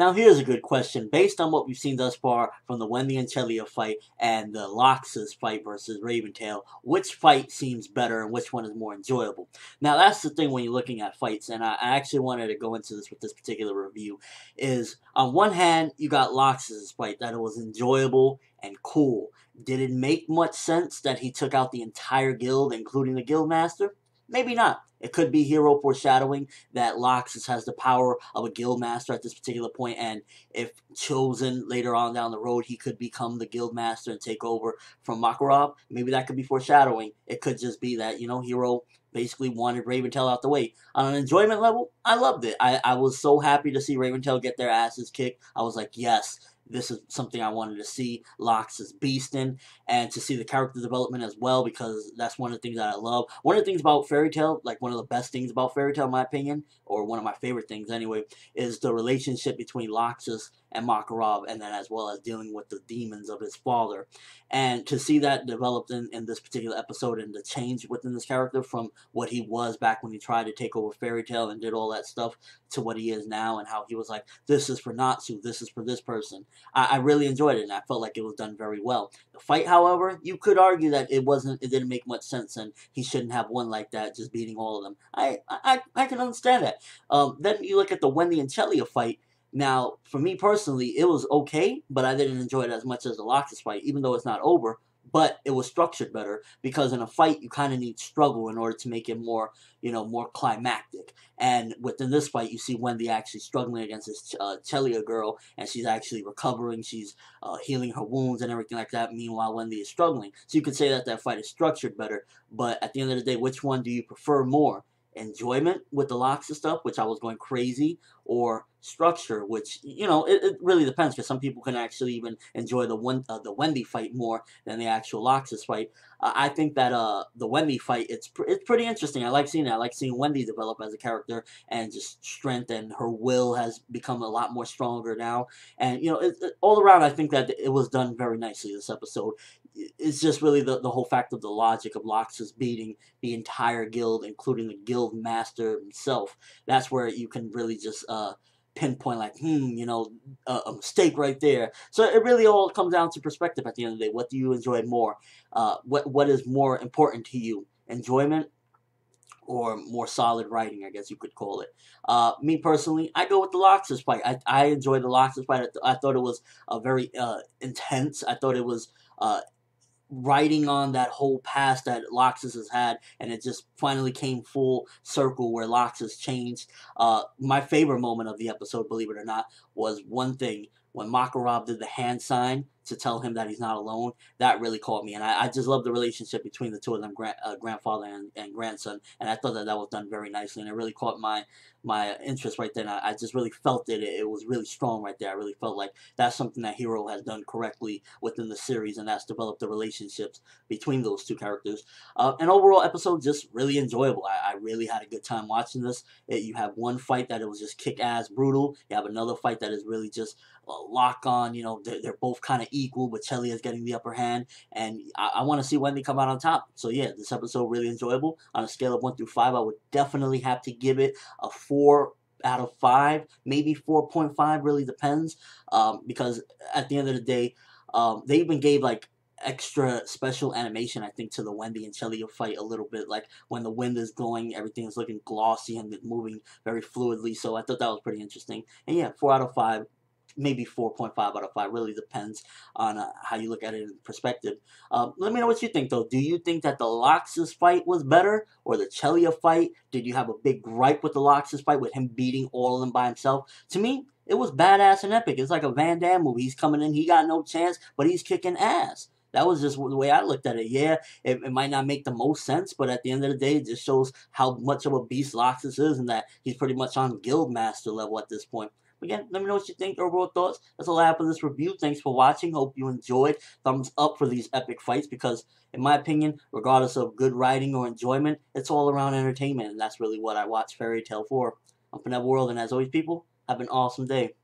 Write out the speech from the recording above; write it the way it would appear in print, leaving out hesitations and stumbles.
Now here's a good question. Based on what we've seen thus far from the Wendy and Chelia fight and the Laxus fight versus Raventail, which fight seems better and which one is more enjoyable? Now that's the thing when you're looking at fights, and I actually wanted to go into this with this particular review, is on one hand, you got Laxus' fight, that it was enjoyable and cool. Did it make much sense that he took out the entire guild, including the guild master? Maybe not. It could be hero foreshadowing that Laxus has the power of a guild master at this particular point, and if chosen later on down the road, he could become the guild master and take over from Makarov. Maybe that could be foreshadowing. It could just be that, hero basically wanted Raventail out the way. On an enjoyment level, I loved it. I was so happy to see Raventail get their asses kicked. I was like, yes, this is something I wanted to see Laxus beasting, and to see the character development as well, because that's one of the things that I love. One of the things about Fairy Tail, like one of the best things about Fairy Tail in my opinion, or one of my favorite things anyway, is the relationship between Laxus and Makarov, and then as well as dealing with the demons of his father. And to see that developed in this particular episode, and the change within this character from what he was back when he tried to take over Fairy Tail and did all that stuff to what he is now, and how he was like, this is for Natsu, this is for this person. I really enjoyed it, and I felt like it was done very well. The fight, however, you could argue that it didn't make much sense, and he shouldn't have won like that, just beating all of them. I can understand that. Then you look at the Wendy and Chelia fight. Now, for me personally, it was okay, but I didn't enjoy it as much as the Laxus fight, even though it's not over. But it was structured better, because in a fight you kind of need struggle in order to make it more, more climactic. And within this fight, you see Wendy actually struggling against this Chelia girl, and she's actually recovering. She's healing her wounds and everything like that. Meanwhile, Wendy is struggling. So you could say that that fight is structured better. But at the end of the day, which one do you prefer more? Enjoyment with the Laxus stuff, which I was going crazy, or structure, which it really depends, because some people can actually even enjoy the Wendy fight more than the actual Laxus fight. I think that the Wendy fight, it's pretty interesting. I like seeing it. I like seeing Wendy develop as a character, and just strength, and her will has become a lot more stronger now. And all around, I think that it was done very nicely this episode. It's just really the whole fact of the logic of Laxus beating the entire guild, including the guild master himself. That's where you can really just pinpoint, like, a mistake right there. So it really all comes down to perspective at the end of the day. What do you enjoy more? What is more important to you? Enjoyment, or more solid writing, I guess you could call it. Me personally, I go with the Laxus fight. I enjoyed the Laxus fight. I thought it was very intense. I thought it was writing on that whole past that Laxus has had, and it just finally came full circle where Laxus changed. My favorite moment of the episode, believe it or not, was one thing. When Makarov did the hand sign to tell him that he's not alone, that really caught me. And I just love the relationship between the two of them, grandfather and grandson. And I thought that was done very nicely. And it really caught my interest right there. And I just really felt it. It was really strong right there. I really felt like that's something that Hero has done correctly within the series. And that's developed the relationships between those two characters. And overall episode, just really enjoyable. I really had a good time watching this. You have one fight that it was just kick-ass brutal. You have another fight that is really just lock on. They're both kind of equal, but Chelia is getting the upper hand, and I want to see Wendy come out on top. So yeah, this episode really enjoyable. On a scale of 1 through 5, I would definitely have to give it a 4 out of 5, maybe 4.5, really depends, because at the end of the day, they even gave like extra special animation, I think, to the Wendy and Chelia fight a little bit, like when the wind is going, everything is looking glossy and moving very fluidly. So I thought that was pretty interesting. And yeah, 4 out of 5, maybe 4.5 out of 5, really depends on how you look at it in perspective. Let me know what you think, though. Do you think that the Laxus fight was better, or the Chelia fight? Did you have a big gripe with the Laxus fight, with him beating all of them by himself? To me, it was badass and epic. It's like a Van Damme movie. He's coming in, he got no chance, but he's kicking ass. That was just the way I looked at it. Yeah, it might not make the most sense, but at the end of the day, it just shows how much of a beast Laxus is, and that he's pretty much on guild master level at this point. Again, let me know what you think, overall thoughts. That's all I have for this review. Thanks for watching. Hope you enjoyed. Thumbs up for these epic fights, because, in my opinion, regardless of good writing or enjoyment, it's all around entertainment, and that's really what I watch Fairy Tail for. I'm ForneverWorld, and as always, people, have an awesome day.